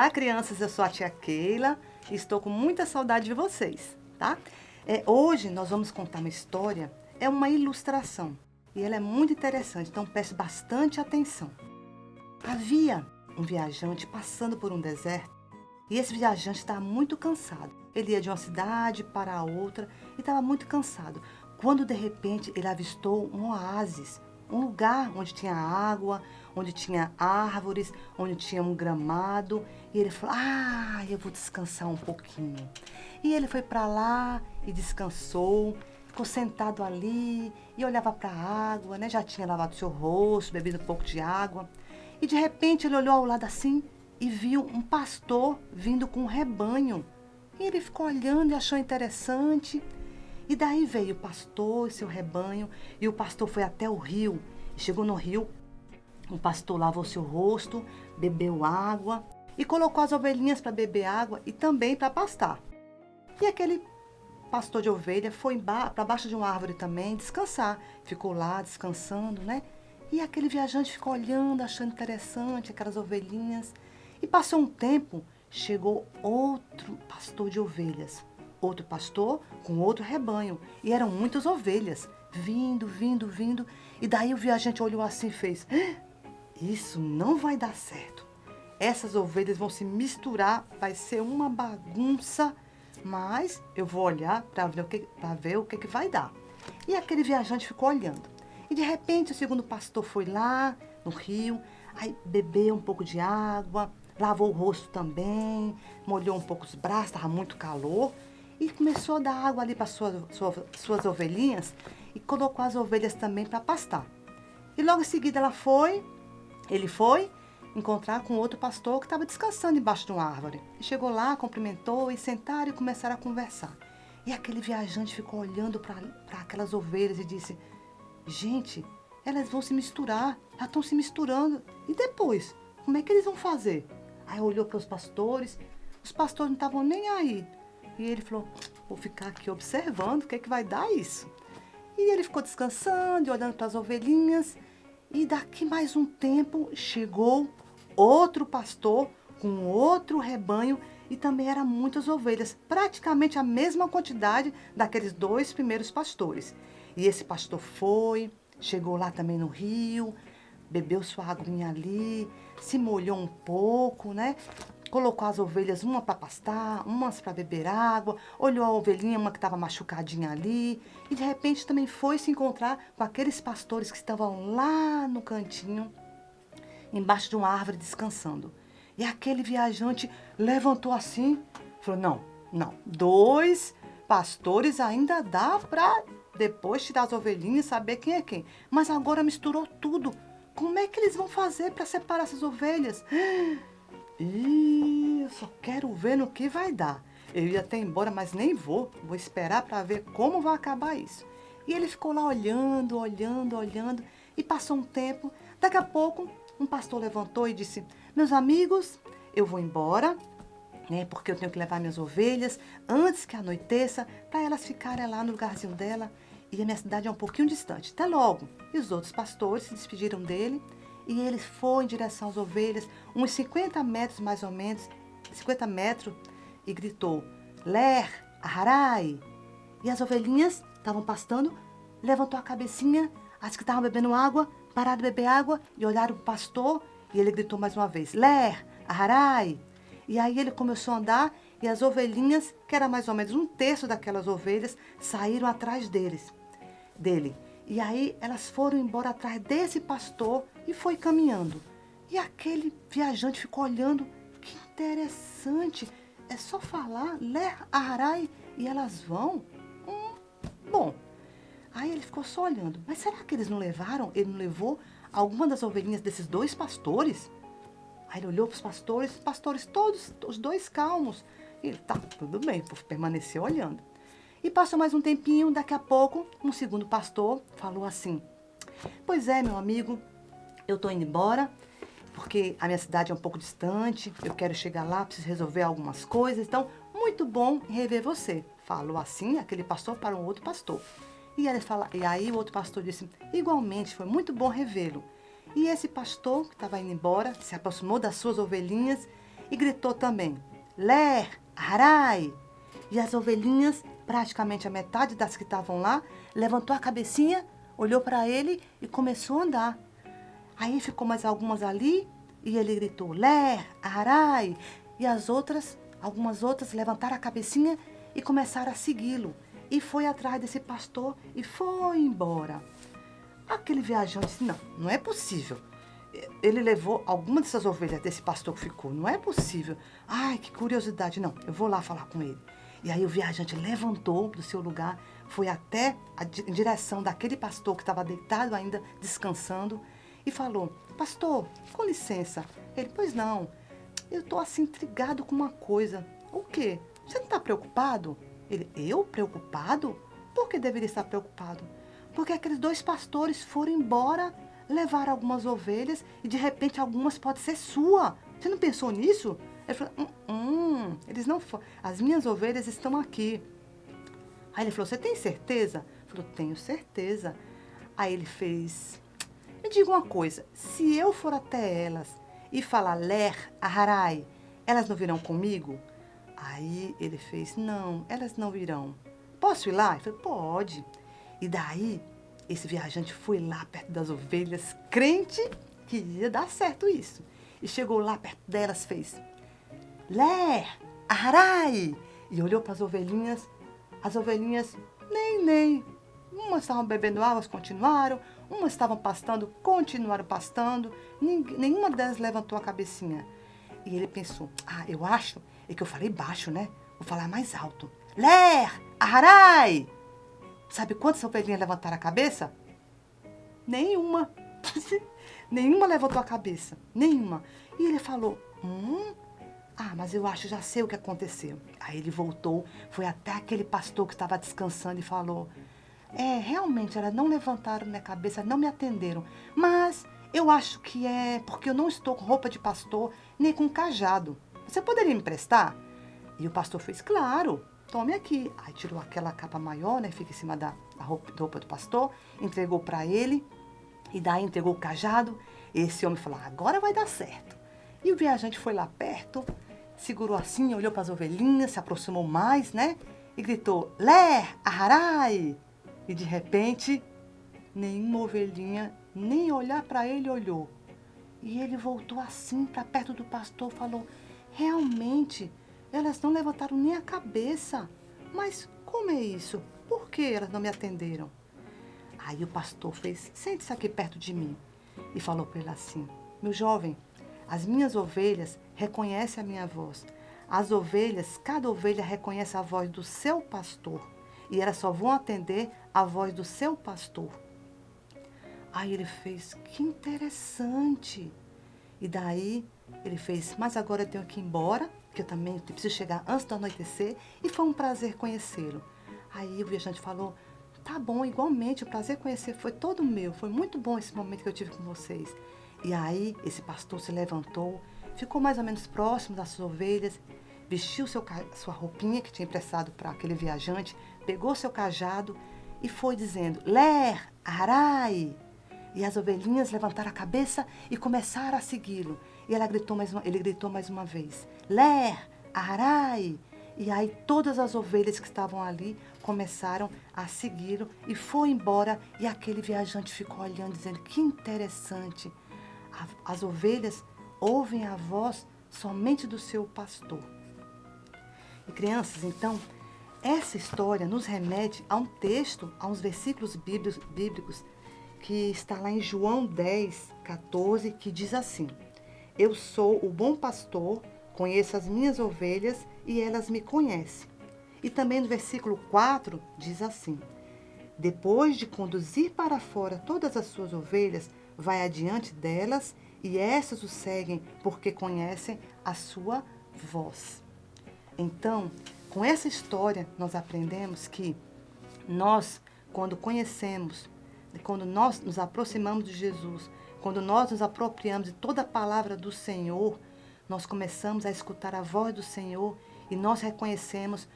Olá, crianças, eu sou a tia Keila e estou com muita saudade de vocês, tá? Hoje nós vamos contar uma história, é uma ilustração e ela é muito interessante, então preste bastante atenção. Havia um viajante passando por um deserto e esse viajante estava muito cansado. Ele ia de uma cidade para a outra e estava muito cansado, quando de repente ele avistou um oásis, um lugar onde tinha água, onde tinha árvores, onde tinha um gramado. E ele falou, eu vou descansar um pouquinho. E ele foi para lá e descansou, ficou sentado ali e olhava para a água, né? Já tinha lavado seu rosto, bebido um pouco de água. E de repente ele olhou ao lado assim e viu um pastor vindo com um rebanho. E ele ficou olhando e achou interessante. E daí veio o pastor e seu rebanho, e o pastor foi até o rio. E chegou no rio, o pastor lavou seu rosto, bebeu água e colocou as ovelhinhas para beber água e também para pastar. E aquele pastor de ovelha foi para baixo de uma árvore também descansar. Ficou lá descansando, né? E aquele viajante ficou olhando, achando interessante aquelas ovelhinhas. E passou um tempo, chegou outro pastor de ovelhas. Outro pastor com outro rebanho. E eram muitas ovelhas, vindo. E daí o viajante olhou assim e fez, isso não vai dar certo. Essas ovelhas vão se misturar, vai ser uma bagunça, mas eu vou olhar para ver o que vai dar. E aquele viajante ficou olhando. E de repente o segundo pastor foi lá no rio, aí bebeu um pouco de água, lavou o rosto também, molhou um pouco os braços, estava muito calor. E começou a dar água ali para suas ovelhinhas e colocou as ovelhas também para pastar. E logo em seguida ele foi encontrar com outro pastor que estava descansando embaixo de uma árvore. E chegou lá, cumprimentou e sentaram e começaram a conversar. E aquele viajante ficou olhando para aquelas ovelhas e disse, gente, elas vão se misturar, já estão se misturando. E depois, como é que eles vão fazer? Aí olhou para os pastores não estavam nem aí. E ele falou, vou ficar aqui observando o que é que vai dar isso. E ele ficou descansando e olhando para as ovelhinhas. E daqui mais um tempo chegou outro pastor com outro rebanho e também eram muitas ovelhas, praticamente a mesma quantidade daqueles dois primeiros pastores. E esse pastor chegou lá também no rio, bebeu sua aguinha ali, se molhou um pouco, né? Colocou as ovelhas, uma para pastar, umas para beber água, olhou a ovelhinha, uma que estava machucadinha ali, e de repente também foi se encontrar com aqueles pastores que estavam lá no cantinho, embaixo de uma árvore descansando. E aquele viajante levantou assim, falou, não, dois pastores ainda dá para depois tirar as ovelhinhas e saber quem é quem. Mas agora misturou tudo. Como é que eles vão fazer para separar essas ovelhas? Eu só quero ver no que vai dar. Eu ia até embora, mas nem vou. Vou esperar para ver como vai acabar isso. E ele ficou lá olhando. E passou um tempo. Daqui a pouco, um pastor levantou e disse, meus amigos, eu vou embora, né? Porque eu tenho que levar minhas ovelhas antes que anoiteça, para elas ficarem lá no lugarzinho dela. E a minha cidade é um pouquinho distante. Até logo. E os outros pastores se despediram dele. E ele foi em direção às ovelhas, uns 50 metros mais ou menos, 50 metros, e gritou, Ler, Aharai. E as ovelhinhas estavam pastando, levantou a cabecinha, as que estavam bebendo água, pararam de beber água e olharam para o pastor, e ele gritou mais uma vez, Ler, Aharai. E aí ele começou a andar, e as ovelhinhas, que era mais ou menos um terço daquelas ovelhas, saíram atrás dele. E aí elas foram embora atrás desse pastor e foi caminhando. E aquele viajante ficou olhando, que interessante, é só falar, Ler Aharai, e elas vão? Bom, aí ele ficou só olhando, mas será que ele não levou alguma das ovelhinhas desses dois pastores? Aí ele olhou para os pastores todos, os dois calmos. E ele, tá, tudo bem, permaneceu olhando. E passou mais um tempinho, daqui a pouco, um segundo pastor falou assim, pois é, meu amigo, eu tô indo embora, porque a minha cidade é um pouco distante, eu quero chegar lá, preciso resolver algumas coisas, então, muito bom rever você. Falou assim, aquele pastor para um outro pastor. E aí o outro pastor disse, igualmente, foi muito bom revê-lo. E esse pastor, que estava indo embora, se aproximou das suas ovelhinhas e gritou também, Ler, Arai. E as ovelhinhas, praticamente a metade das que estavam lá, levantou a cabecinha, olhou para ele e começou a andar. Aí ficou mais algumas ali e ele gritou, Ler, Arai. E algumas outras levantaram a cabecinha e começaram a segui-lo. E foi atrás desse pastor e foi embora. Aquele viajante disse, não é possível. Ele levou alguma dessas ovelhas desse pastor que ficou. Não é possível. Ai, que curiosidade. Não, eu vou lá falar com ele. E aí o viajante levantou do seu lugar, foi até em direção daquele pastor que estava deitado ainda, descansando, e falou, pastor, com licença. Ele, pois não, eu estou assim intrigado com uma coisa. O quê? Você não está preocupado? Ele, eu preocupado? Por que deveria estar preocupado? Porque aqueles 2 pastores foram embora, levaram algumas ovelhas e de repente algumas podem ser sua. Você não pensou nisso? Ele falou, eles não foram. As minhas ovelhas estão aqui. Aí ele falou, você tem certeza? Ele falou, tenho certeza. Aí ele fez, me diga uma coisa, se eu for até elas e falar Ler, Aharai, elas não virão comigo? Aí ele fez, não, elas não virão. Posso ir lá? Ele falou, pode. E daí, esse viajante foi lá perto das ovelhas, crente que ia dar certo isso. E chegou lá perto delas, fez Ler, Aharai. E olhou para as ovelhinhas nem. Umas estavam bebendo água, continuaram. Umas estavam pastando, continuaram pastando. Nenhuma delas levantou a cabecinha. E ele pensou, eu acho que eu falei baixo, né? Vou falar mais alto. Ler, Aharai. Sabe quantas ovelhinhas levantaram a cabeça? Nenhuma. Nenhuma levantou a cabeça. Nenhuma. E ele falou, mas eu acho, já sei o que aconteceu. Aí ele voltou, foi até aquele pastor que estava descansando e falou, realmente, elas não levantaram minha cabeça, não me atenderam. Mas eu acho que é porque eu não estou com roupa de pastor, nem com cajado. Você poderia me emprestar? E o pastor fez, claro, tome aqui. Aí tirou aquela capa maior, né, fica em cima da roupa do pastor, entregou para ele, e daí entregou o cajado. Esse homem falou, agora vai dar certo. E o viajante foi lá perto, segurou assim, olhou para as ovelhinhas, se aproximou mais, né? E gritou, Ler, Aharai. E de repente, nenhuma ovelhinha, nem olhar para ele olhou. E ele voltou assim para perto do pastor, falou, realmente, elas não levantaram nem a cabeça. Mas como é isso? Por que elas não me atenderam? Aí o pastor fez, sente-se aqui perto de mim. E falou para ele assim, meu jovem, as minhas ovelhas reconhecem a minha voz. As ovelhas, cada ovelha reconhece a voz do seu pastor. E elas só vão atender a voz do seu pastor. Aí ele fez, que interessante. E daí ele fez, mas agora eu tenho que ir embora, que eu também preciso chegar antes do anoitecer. E foi um prazer conhecê-lo. Aí o viajante falou, tá bom, igualmente, o prazer conhecer foi todo meu. Foi muito bom esse momento que eu tive com vocês. E aí, esse pastor se levantou, ficou mais ou menos próximo das suas ovelhas, vestiu sua roupinha que tinha emprestado para aquele viajante, pegou seu cajado e foi dizendo, Ler, Aharai. E as ovelhinhas levantaram a cabeça e começaram a segui-lo. E ele gritou mais uma vez, Ler, Aharai. E aí todas as ovelhas que estavam ali começaram a segui-lo e foi embora. E aquele viajante ficou olhando, dizendo, que interessante. As ovelhas ouvem a voz somente do seu pastor. E crianças, então, essa história nos remete a um texto, a uns versículos bíblicos, que está lá em João 10, 14, que diz assim, eu sou o bom pastor, conheço as minhas ovelhas e elas me conhecem. E também no versículo 4 diz assim, depois de conduzir para fora todas as suas ovelhas, vai adiante delas e essas o seguem porque conhecem a sua voz. Então, com essa história, nós aprendemos que nós, quando conhecemos, quando nós nos aproximamos de Jesus, quando nós nos apropriamos de toda a palavra do Senhor, nós começamos a escutar a voz do Senhor e nós reconhecemos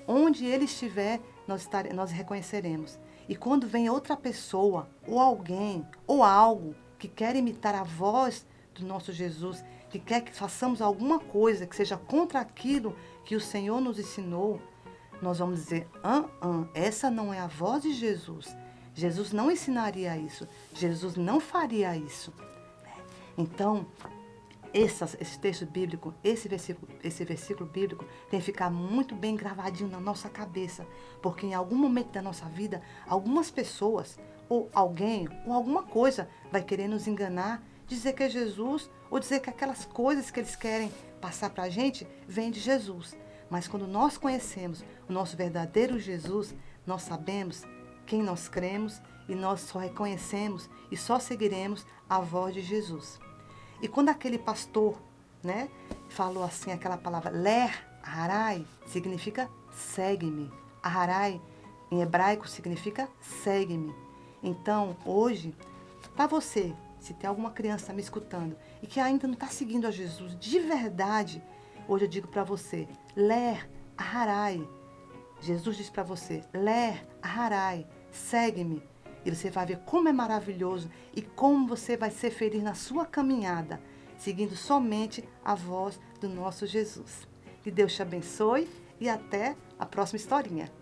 onde Ele estiver, nós reconheceremos. E quando vem outra pessoa, ou alguém, ou algo que quer imitar a voz do nosso Jesus, que quer que façamos alguma coisa que seja contra aquilo que o Senhor nos ensinou, nós vamos dizer, essa não é a voz de Jesus. Jesus não ensinaria isso. Jesus não faria isso. Então, esse texto bíblico, esse versículo bíblico tem que ficar muito bem gravadinho na nossa cabeça, porque em algum momento da nossa vida, algumas pessoas, ou alguém, ou alguma coisa vai querer nos enganar, dizer que é Jesus, ou dizer que aquelas coisas que eles querem passar para a gente vêm de Jesus. Mas quando nós conhecemos o nosso verdadeiro Jesus, nós sabemos quem nós cremos e nós só reconhecemos e só seguiremos a voz de Jesus. E quando aquele pastor, né, falou assim, aquela palavra, ler, harai, significa segue-me. Harai, em hebraico, significa segue-me. Então, hoje, para você, se tem alguma criança me escutando e que ainda não está seguindo a Jesus de verdade, hoje eu digo para você, ler, harai. Jesus diz para você, ler, harai, segue-me. E você vai ver como é maravilhoso e como você vai ser feliz na sua caminhada, seguindo somente a voz do nosso Jesus. Que Deus te abençoe e até a próxima historinha.